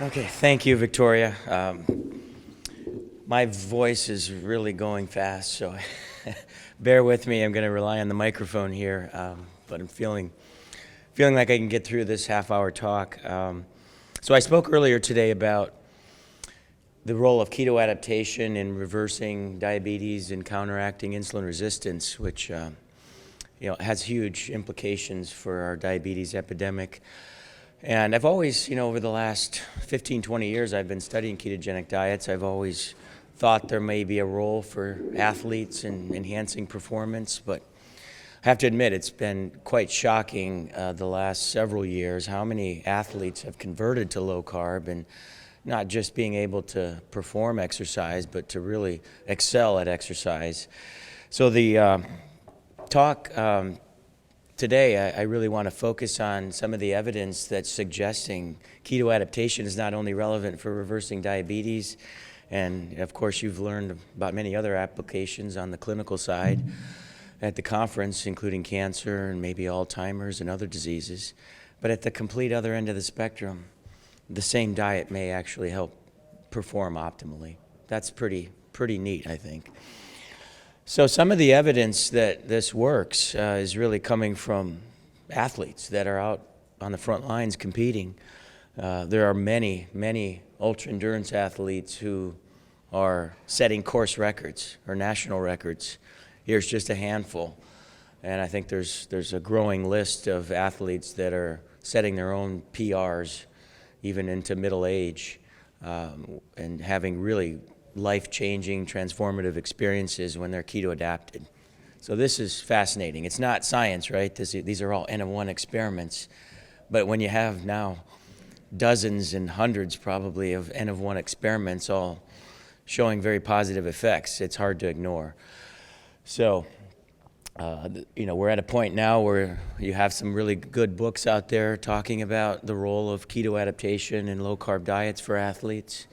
Okay, thank you, Victoria. My voice is really going fast, so bear with me. I'm going to rely on the microphone here, but I'm feeling like I can get through this half-hour talk. So I spoke earlier today about the role of keto adaptation in reversing diabetes and counteracting insulin resistance, which has huge implications for our diabetes epidemic. And I've always, over the last 15, 20 years, I've been studying ketogenic diets. I've always thought there may be a role for athletes in enhancing performance, but I have to admit it's been quite shocking the last several years how many athletes have converted to low carb and not just being able to perform exercise, but to really excel at exercise. So the talk today, I really want to focus on some of the evidence that's suggesting keto adaptation is not only relevant for reversing diabetes, and of course you've learned about many other applications on the clinical side at the conference, including cancer and maybe Alzheimer's and other diseases. But at the complete other end of the spectrum, the same diet may actually help perform optimally. That's pretty neat, I think. So some of the evidence that this works is really coming from athletes that are out on the front lines competing. There are many ultra-endurance athletes who are setting course records or national records. Here's just a handful. And I think there's a growing list of athletes that are setting their own PRs even into middle age and having really life-changing, transformative experiences when they're keto adapted. So this is fascinating. It's not science, right? These are all N of 1 experiments. But when you have now dozens and hundreds probably of N of 1 experiments all showing very positive effects, it's hard to ignore. So, we're at a point now where you have some really good books out there talking about the role of keto adaptation and low-carb diets for athletes.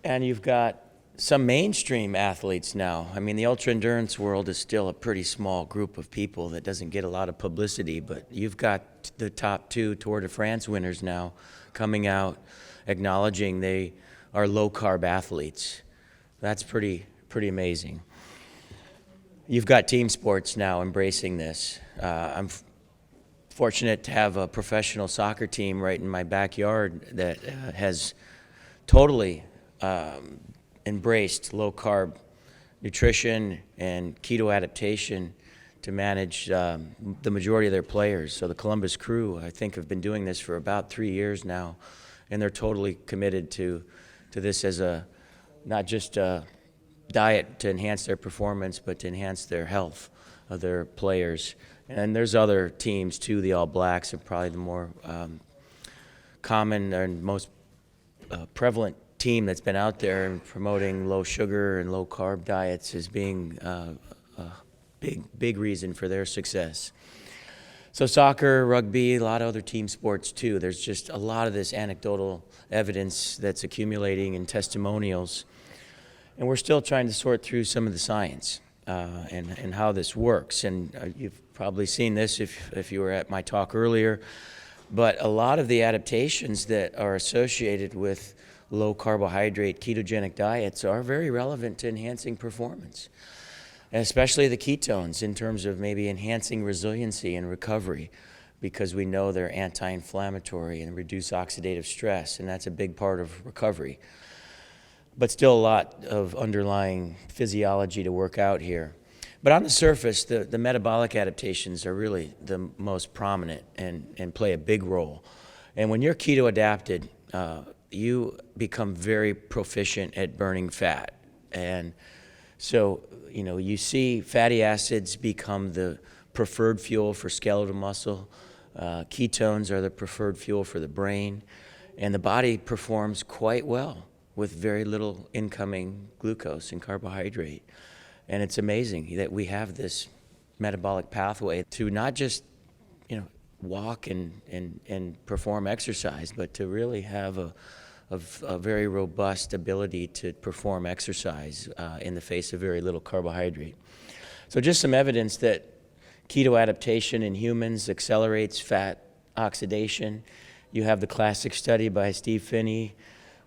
And you've got some mainstream athletes now. I mean, the ultra-endurance world is still a pretty small group of people that doesn't get a lot of publicity, but you've got the top 2 Tour de France winners now coming out acknowledging they are low-carb athletes. That's pretty amazing. You've got team sports now embracing this. I'm fortunate to have a professional soccer team right in my backyard that has totally embraced low-carb nutrition and keto adaptation to manage the majority of their players. So the Columbus Crew, I think, have been doing this for about 3 years now, and they're totally committed to this as not just a diet to enhance their performance, but to enhance their health of their players. And there's other teams too. The All Blacks are probably the more common and most prevalent team that's been out there and promoting low sugar and low carb diets as being a big reason for their success. So soccer, rugby, a lot of other team sports too. There's just a lot of this anecdotal evidence that's accumulating and testimonials. And we're still trying to sort through some of the science and how this works. And you've probably seen this if you were at my talk earlier. But a lot of the adaptations that are associated with low carbohydrate ketogenic diets are very relevant to enhancing performance, especially the ketones in terms of maybe enhancing resiliency and recovery, because we know they're anti-inflammatory and reduce oxidative stress, and that's a big part of recovery. But still a lot of underlying physiology to work out here. But on the surface, the metabolic adaptations are really the most prominent and play a big role. And when you're keto adapted, you become very proficient at burning fat. And so, you see fatty acids become the preferred fuel for skeletal muscle. Ketones are the preferred fuel for the brain. And the body performs quite well with very little incoming glucose and carbohydrate. And it's amazing that we have this metabolic pathway to not just, walk and perform exercise, but to really have a very robust ability to perform exercise in the face of very little carbohydrate. So just some evidence that keto adaptation in humans accelerates fat oxidation You have the classic study by Steve Phinney,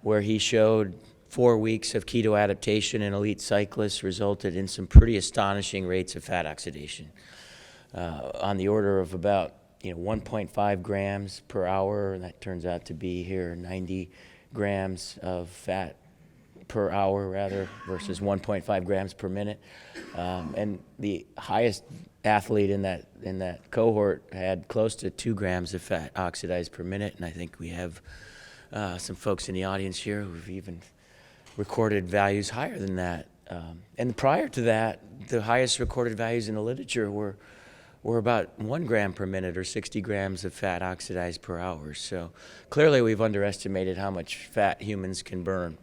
where he showed 4 weeks of keto adaptation in elite cyclists resulted in some pretty astonishing rates of fat oxidation, on the order of about 1.5 grams per hour, and that turns out to be here 90 grams of fat per hour rather versus 1.5 grams per minute. And the highest athlete in that cohort had close to 2 grams of fat oxidized per minute, and I think we have some folks in the audience here who've even recorded values higher than that. And prior to that, the highest recorded values in the literature were about 1 gram per minute or 60 grams of fat oxidized per hour. So clearly we've underestimated how much fat humans can burn.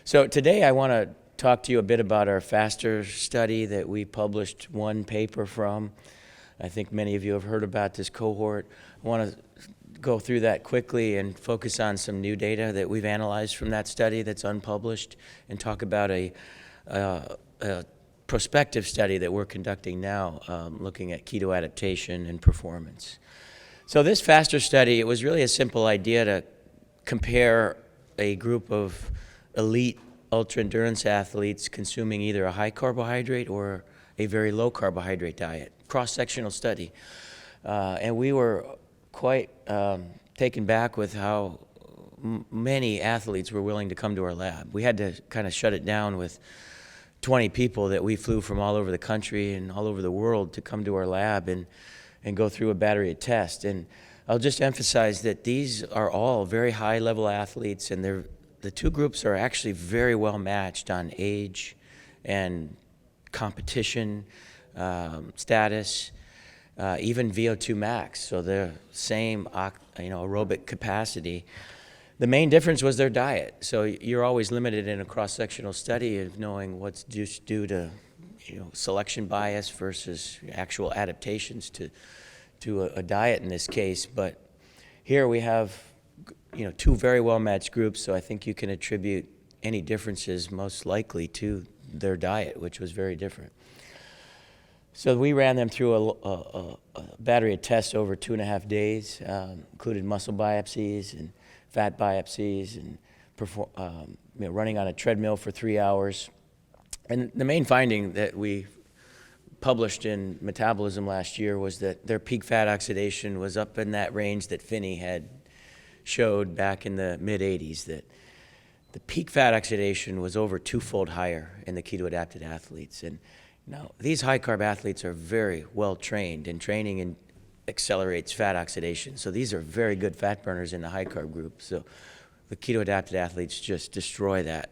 So today I want to talk to you a bit about our FASTER study that we published one paper from. I think many of you have heard about this cohort. I want to go through that quickly and focus on some new data that we've analyzed from that study that's unpublished, and talk about a prospective study that we're conducting now, looking at keto adaptation and performance. So this FASTER study, it was really a simple idea to compare a group of elite ultra-endurance athletes consuming either a high carbohydrate or a very low carbohydrate diet, cross-sectional study. And we were quite taken back with how many athletes were willing to come to our lab. We had to kind of shut it down with 20 people that we flew from all over the country and all over the world to come to our lab and go through a battery of tests. And I'll just emphasize that these are all very high-level athletes, and the two groups are actually very well matched on age and competition status, even VO2 max, so they're same aerobic capacity. The main difference was their diet. So you're always limited in a cross-sectional study of knowing what's just due to selection bias versus actual adaptations to a diet in this case. But here we have two very well-matched groups, so I think you can attribute any differences most likely to their diet, which was very different. So we ran them through a battery of tests over 2.5 days, included muscle biopsies and fat biopsies, and running on a treadmill for 3 hours. And the main finding that we published in Metabolism last year was that their peak fat oxidation was up in that range that Phinney had showed back in the mid-'80s, that the peak fat oxidation was over 2-fold higher in the keto-adapted athletes. And now these high-carb athletes are very well trained, and training accelerates fat oxidation. So these are very good fat burners in the high-carb group. So the keto-adapted athletes just destroy that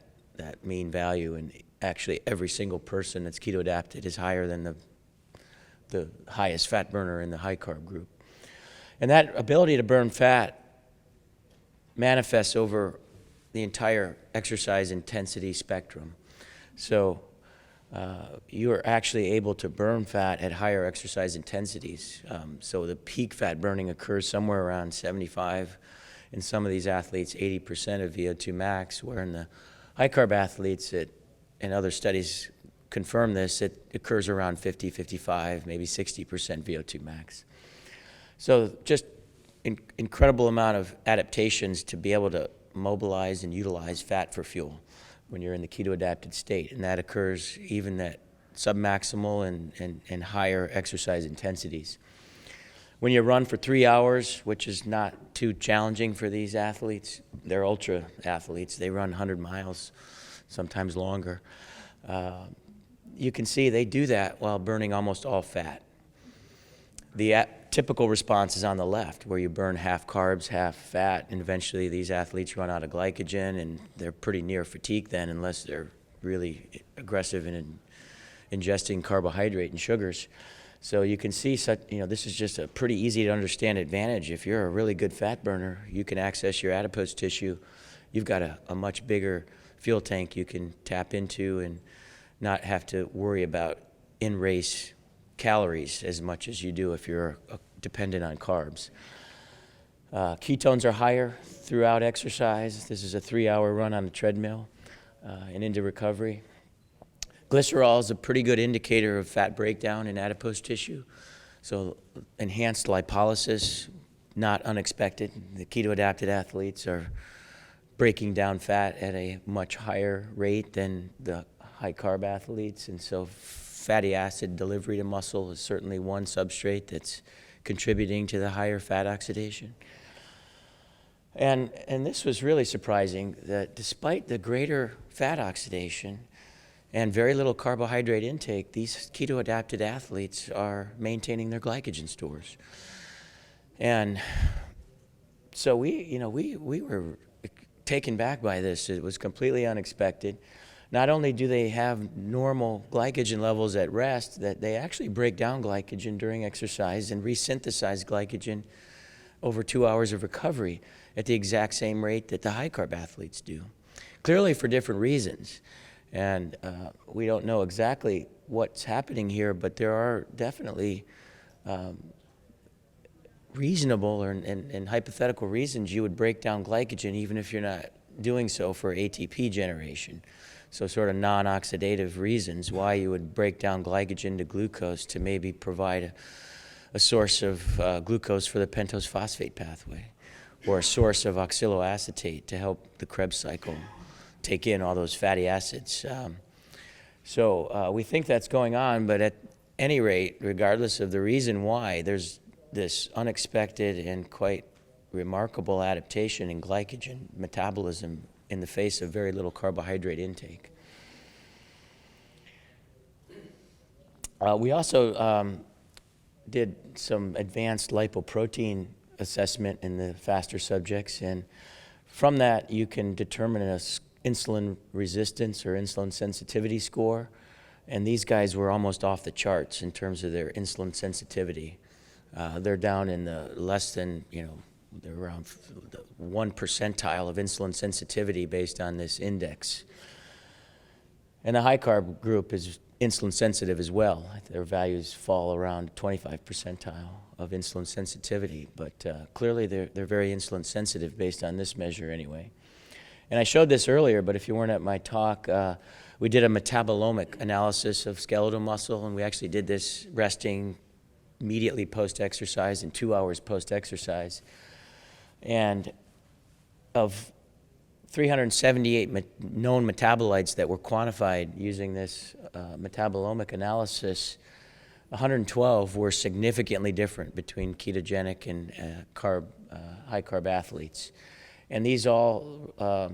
mean value, and actually every single person that's keto-adapted is higher than the highest fat burner in the high-carb group. And that ability to burn fat manifests over the entire exercise intensity spectrum. So you are actually able to burn fat at higher exercise intensities. So the peak fat burning occurs somewhere around 75, in some of these athletes 80% of VO2 max, where in the high carb athletes, and other studies confirm this, it occurs around 50, 55, maybe 60% VO2 max. So just incredible amount of adaptations to be able to mobilize and utilize fat for fuel when you're in the keto-adapted state, and that occurs even at submaximal and higher exercise intensities. When you run for 3 hours, which is not too challenging for these athletes, they're ultra athletes, they run 100 miles, sometimes longer, you can see they do that while burning almost all fat. The typical response is on the left, where you burn half carbs, half fat, and eventually these athletes run out of glycogen, and they're pretty near fatigue then, unless they're really aggressive in ingesting carbohydrate and sugars. So you can see this is just a pretty easy to understand advantage. If you're a really good fat burner, you can access your adipose tissue. You've got a much bigger fuel tank you can tap into and not have to worry about in-race calories as much as you do if you're dependent on carbs. Ketones are higher throughout exercise. This is a 3-hour run on the treadmill and into recovery. Glycerol is a pretty good indicator of fat breakdown in adipose tissue. So enhanced lipolysis not unexpected. The keto-adapted athletes are breaking down fat at a much higher rate than the high-carb athletes, and so fatty acid delivery to muscle is certainly one substrate that's contributing to the higher fat oxidation. And this was really surprising, that despite the greater fat oxidation and very little carbohydrate intake, these keto-adapted athletes are maintaining their glycogen stores. And so we were taken back by this. It was completely unexpected. Not only do they have normal glycogen levels at rest, that they actually break down glycogen during exercise and resynthesize glycogen over 2 hours of recovery at the exact same rate that the high-carb athletes do. Clearly for different reasons. And we don't know exactly what's happening here, but there are definitely reasonable and hypothetical reasons you would break down glycogen even if you're not doing so for ATP generation. So sort of non-oxidative reasons why you would break down glycogen to glucose to maybe provide a source of glucose for the pentose phosphate pathway, or a source of oxaloacetate to help the Krebs cycle take in all those fatty acids. So we think that's going on, but at any rate, regardless of the reason why, there's this unexpected and quite remarkable adaptation in glycogen metabolism in the face of very little carbohydrate intake. We also did some advanced lipoprotein assessment in the faster subjects, and from that you can determine an insulin resistance or insulin sensitivity score, and these guys were almost off the charts in terms of their insulin sensitivity. They're down in the less than, they're around the 1 percentile of insulin sensitivity based on this index. And the high carb group is insulin sensitive as well. Their values fall around 25 percentile of insulin sensitivity, but clearly they're very insulin sensitive based on this measure anyway. And I showed this earlier, but if you weren't at my talk, we did a metabolomic analysis of skeletal muscle, and we actually did this resting immediately post-exercise and 2 hours post-exercise. And of 378 known metabolites that were quantified using this metabolomic analysis, 112 were significantly different between ketogenic and high-carb athletes. And these all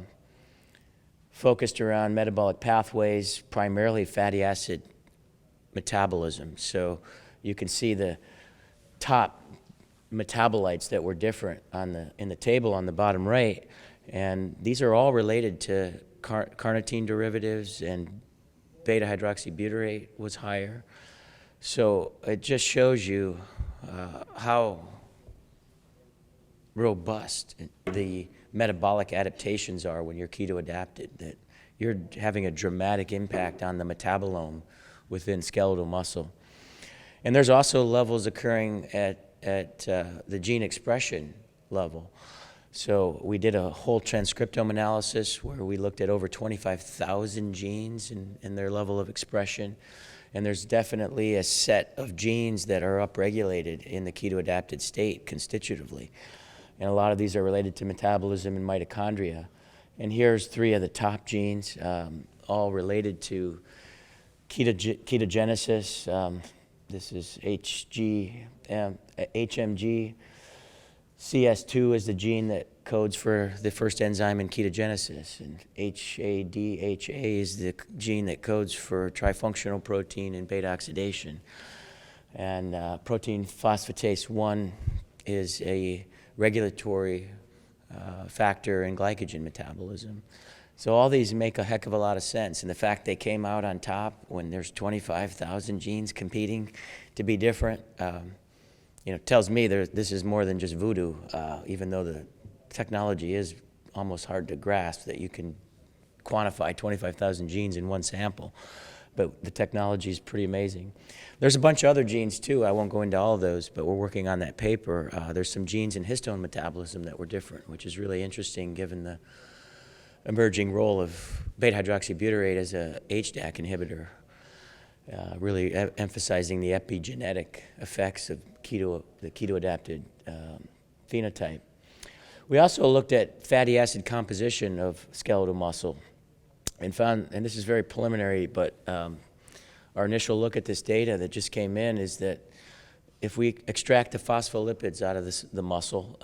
focused around metabolic pathways, primarily fatty acid metabolism. So you can see the top metabolites that were different in the table on the bottom right, and these are all related to carnitine derivatives, and beta-hydroxybutyrate was higher. So it just shows you how robust the metabolic adaptations are when you're keto adapted, that you're having a dramatic impact on the metabolome within skeletal muscle. And there's also levels occurring at the gene expression level. So we did a whole transcriptome analysis where we looked at over 25,000 genes and their level of expression. And there's definitely a set of genes that are upregulated in the keto-adapted state constitutively. And a lot of these are related to metabolism and mitochondria. And here's 3 of the top genes, all related to ketogenesis. This is HMG. CS2 is the gene that codes for the first enzyme in ketogenesis, and HADHA is the gene that codes for trifunctional protein and beta oxidation. And protein phosphatase 1 is a regulatory factor in glycogen metabolism. So all these make a heck of a lot of sense, and the fact they came out on top when there's 25,000 genes competing to be different, tells me this is more than just voodoo, even though the technology is almost hard to grasp that you can quantify 25,000 genes in one sample. But the technology is pretty amazing. There's a bunch of other genes too. I won't go into all of those, but we're working on that paper. There's some genes in histone metabolism that were different, which is really interesting given the emerging role of beta-hydroxybutyrate as a HDAC inhibitor, really emphasizing the epigenetic effects of the keto-adapted phenotype. We also looked at fatty acid composition of skeletal muscle and found, and this is very preliminary, but our initial look at this data that just came in is that if we extract the phospholipids out of the muscle,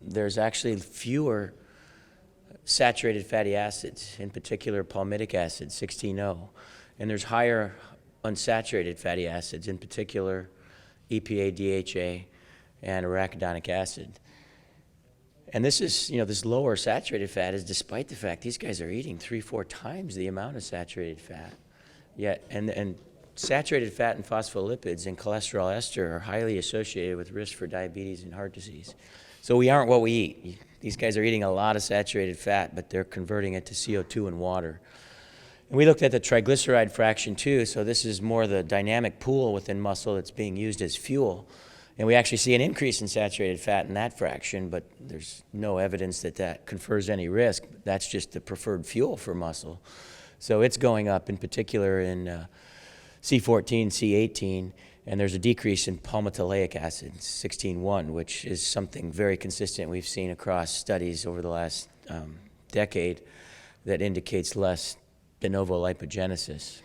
there's actually fewer saturated fatty acids, in particular palmitic acid, 16O, and there's higher unsaturated fatty acids, in particular EPA, DHA, and arachidonic acid. And this is, this lower saturated fat is despite the fact these guys are eating 3-4 times the amount of saturated fat. Yet, and saturated fat and phospholipids and cholesterol ester are highly associated with risk for diabetes and heart disease. So we aren't what we eat. These guys are eating a lot of saturated fat, but they're converting it to CO2 and water. And we looked at the triglyceride fraction too, so this is more the dynamic pool within muscle that's being used as fuel. And we actually see an increase in saturated fat in that fraction, but there's no evidence that that confers any risk. That's just the preferred fuel for muscle. So it's going up, in particular in C14, C18, and there's a decrease in palmitoleic acid, 16-1, which is something very consistent we've seen across studies over the last decade that indicates less de novo lipogenesis.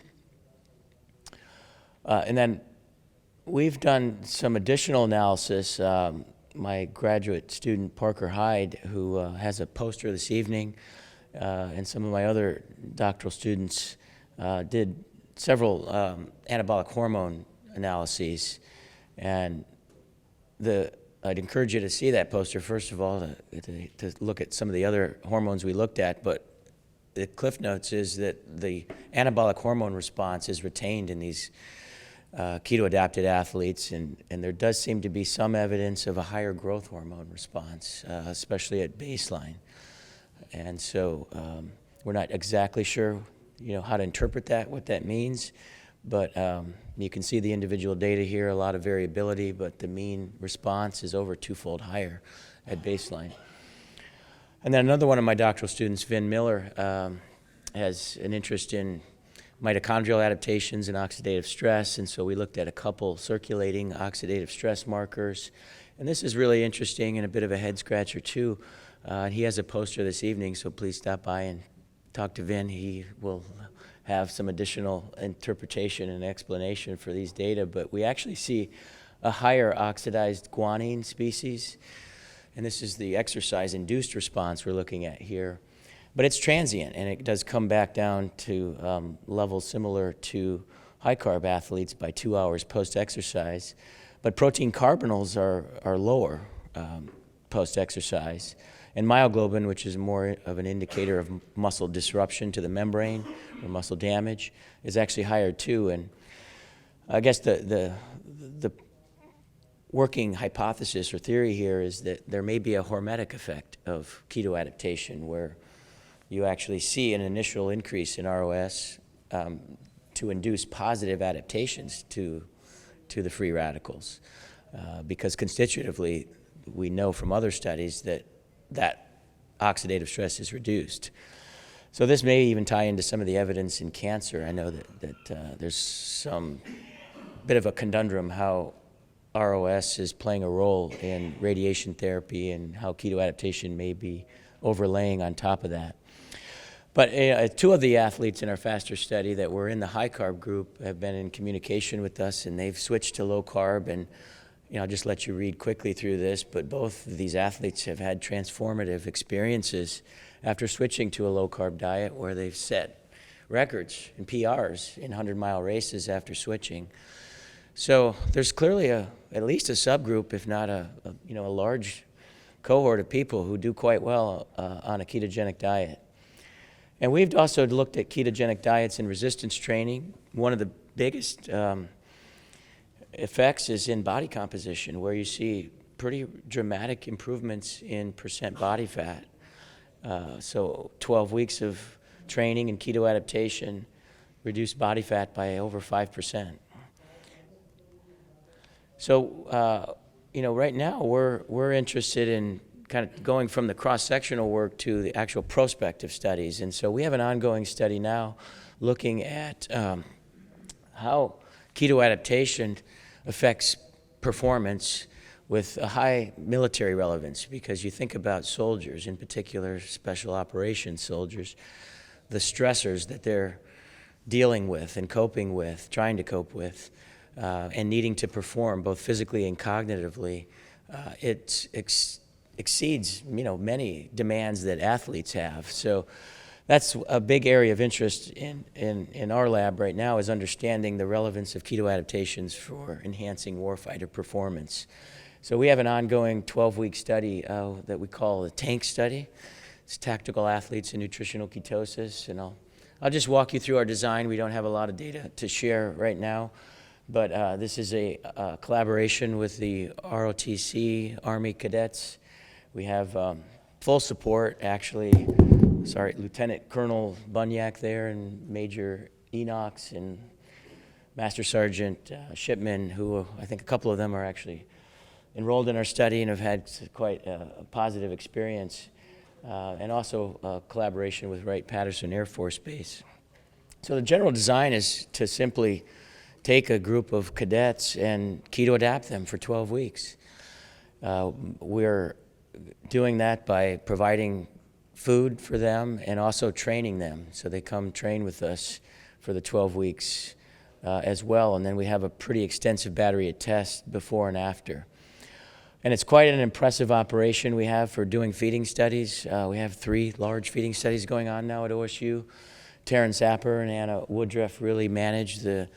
And then we've done some additional analysis. My graduate student, Parker Hyde, who has a poster this evening, and some of my other doctoral students did several anabolic hormone analyses. And I'd encourage you to see that poster, first of all, to look at some of the other hormones we looked at. But the cliff notes is that the anabolic hormone response is retained in these keto-adapted athletes, and there does seem to be some evidence of a higher growth hormone response, especially at baseline. And so we're not exactly sure, how to interpret that, what that means, but you can see the individual data here, a lot of variability, but the mean response is over twofold higher at baseline. And then another one of my doctoral students, Vin Miller, has an interest in mitochondrial adaptations and oxidative stress, and so we looked at a couple circulating oxidative stress markers. And this is really interesting and a bit of a head scratcher too. He has a poster this evening, so please stop by and talk to Vin. He will have some additional interpretation and explanation for these data, but we actually see a higher oxidized guanine species, and this is the exercise-induced response we're looking at here. But it's transient, and it does come back down to levels similar to high-carb athletes by 2 hours post-exercise. But protein carbonyls are lower post-exercise. And myoglobin, which is more of an indicator of muscle disruption to the membrane or muscle damage, is actually higher too. And I guess the working hypothesis or theory here is that there may be a hormetic effect of keto adaptation where you actually see an initial increase in ROS to induce positive adaptations to the free radicals. Because constitutively, we know from other studies that oxidative stress is reduced. So this may even tie into some of the evidence in cancer. I know that there's some bit of a conundrum how ROS is playing a role in radiation therapy and how keto adaptation may be overlaying on top of that. But two of the athletes in our FASTER study that were in the high carb group have been in communication with us, and they've switched to low carb. And I'll just let you read quickly through this, but both of these athletes have had transformative experiences after switching to a low carb diet, where they've set records and PRs in 100-mile races after switching. So there's clearly at least a subgroup, if not a large cohort of people who do quite well on a ketogenic diet. And we've also looked at ketogenic diets in resistance training. One of the biggest effects is in body composition, where you see pretty dramatic improvements in percent body fat. So 12 weeks of training in keto adaptation reduced body fat by over 5%. So, right now we're interested in kind of going from the cross-sectional work to the actual prospective studies. And so we have an ongoing study now looking at how keto adaptation affects performance with a high military relevance, because you think about soldiers, in particular special operations soldiers, the stressors that they're dealing with and coping with, trying to cope with, and needing to perform both physically and cognitively. It exceeds, many demands that athletes have. So that's a big area of interest in our lab right now, is understanding the relevance of keto adaptations for enhancing warfighter performance. So we have an ongoing 12-week study that we call the TANK study. It's Tactical Athletes in Nutritional Ketosis, and I'll just walk you through our design. We don't have a lot of data to share right now, but this is a collaboration with the ROTC Army cadets. We have full support, actually. Lieutenant Colonel Bunyak there, and Major Enox, and Master Sergeant Shipman, who I think a couple of them are actually enrolled in our study and have had quite a positive experience, and also collaboration with Wright-Patterson Air Force Base. So the general design is to simply take a group of cadets and keto adapt them for 12 weeks. We're doing that by providing food for them and also training them. So they come train with us for the 12 weeks as well. And then we have a pretty extensive battery of tests before and after. And it's quite an impressive operation we have for doing feeding studies. We have 3 large feeding studies going on now at OSU. Taryn Sapper and Anna Woodruff really manage the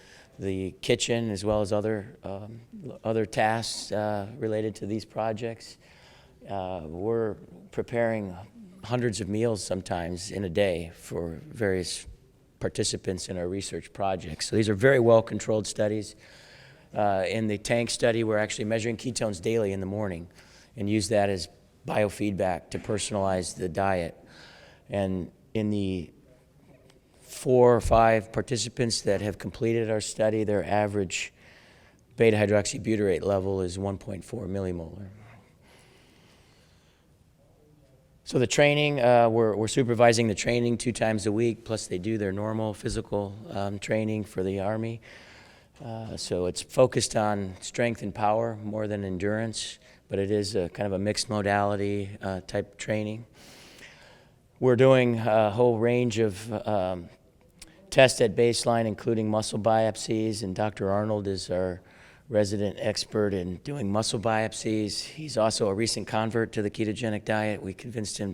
kitchen, as well as other tasks related to these projects. We're preparing hundreds of meals sometimes in a day for various participants in our research projects. So these are very well-controlled studies. In the TANK study, we're actually measuring ketones daily in the morning and use that as biofeedback to personalize the diet. And in the 4 or 5 participants that have completed our study, their average beta-hydroxybutyrate level is 1.4 millimolar. So the training, we're supervising the training 2 times a week, plus they do their normal physical training for the Army. So it's focused on strength and power more than endurance, but it is a kind of a mixed modality type training. We're doing a whole range of tests at baseline, including muscle biopsies, and Dr. Arnold is our resident expert in doing muscle biopsies. He's also a recent convert to the ketogenic diet. We convinced him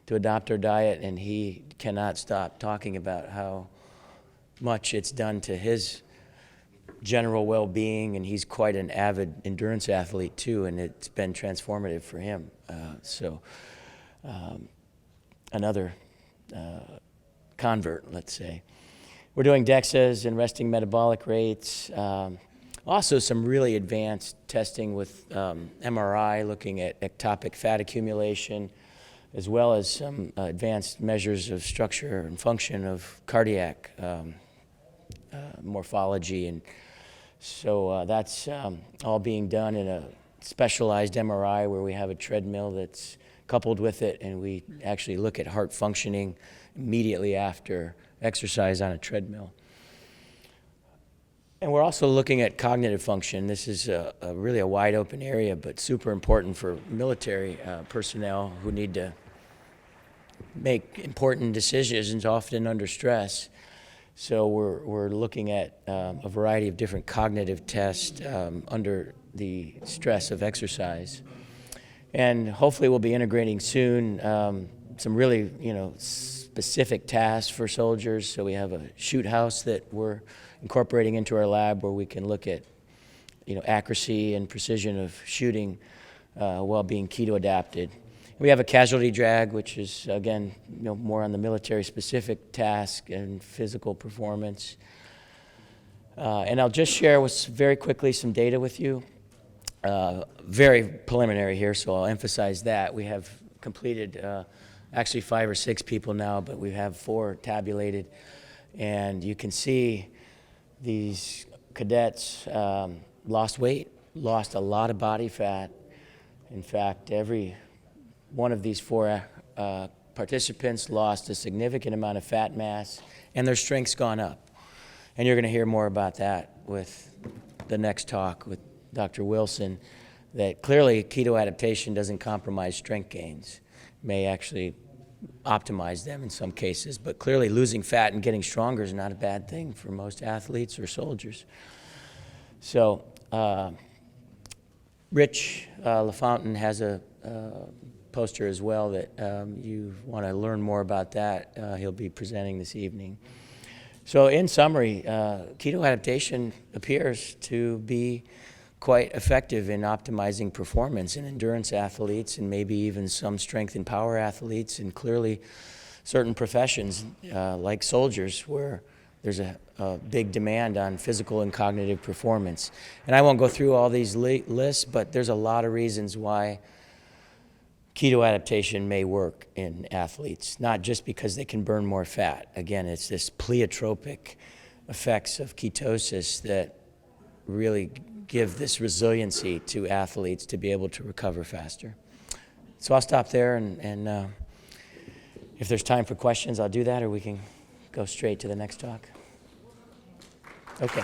to adopt our diet, and he cannot stop talking about how much it's done to his general well-being, and he's quite an avid endurance athlete too, and it's been transformative for him. Another convert, let's say. We're doing DEXAs and resting metabolic rates. Also some really advanced testing with MRI, looking at ectopic fat accumulation, as well as some advanced measures of structure and function of cardiac morphology. And so that's all being done in a specialized MRI where we have a treadmill that's coupled with it, and we actually look at heart functioning immediately after exercise on a treadmill. And we're also looking at cognitive function. This is really a wide open area, but super important for military personnel who need to make important decisions, often under stress. So we're looking at a variety of different cognitive tests under the stress of exercise. And hopefully we'll be integrating soon some really, specific tasks for soldiers. So we have a shoot house that we're incorporating into our lab where we can look at, accuracy and precision of shooting while being keto adapted. We have a casualty drag, which is, again, more on the military-specific task and physical performance. And I'll just share very quickly some data with you. Very preliminary here, so I'll emphasize that. We have completed actually 5 or 6 people now, but we have 4 tabulated. And you can see these cadets lost weight, lost a lot of body fat. In fact, every one of these 4 participants lost a significant amount of fat mass, and their strength's gone up. And you're going to hear more about that with the next talk with Dr. Wilson. that clearly keto adaptation doesn't compromise strength gains, may actually optimize them in some cases, but clearly losing fat and getting stronger is not a bad thing for most athletes or soldiers. So Rich LaFountain has a poster as well that you want to learn more about that. He'll be presenting this evening. So in summary, keto adaptation appears to be quite effective in optimizing performance in endurance athletes and maybe even some strength and power athletes, and clearly certain professions like soldiers where there's a big demand on physical and cognitive performance. And I won't go through all these lists, but there's a lot of reasons why keto adaptation may work in athletes, not just because they can burn more fat. Again, it's this pleiotropic effects of ketosis that really give this resiliency to athletes to be able to recover faster. So I'll stop there, and if there's time for questions, I'll do that, or we can go straight to the next talk. Okay.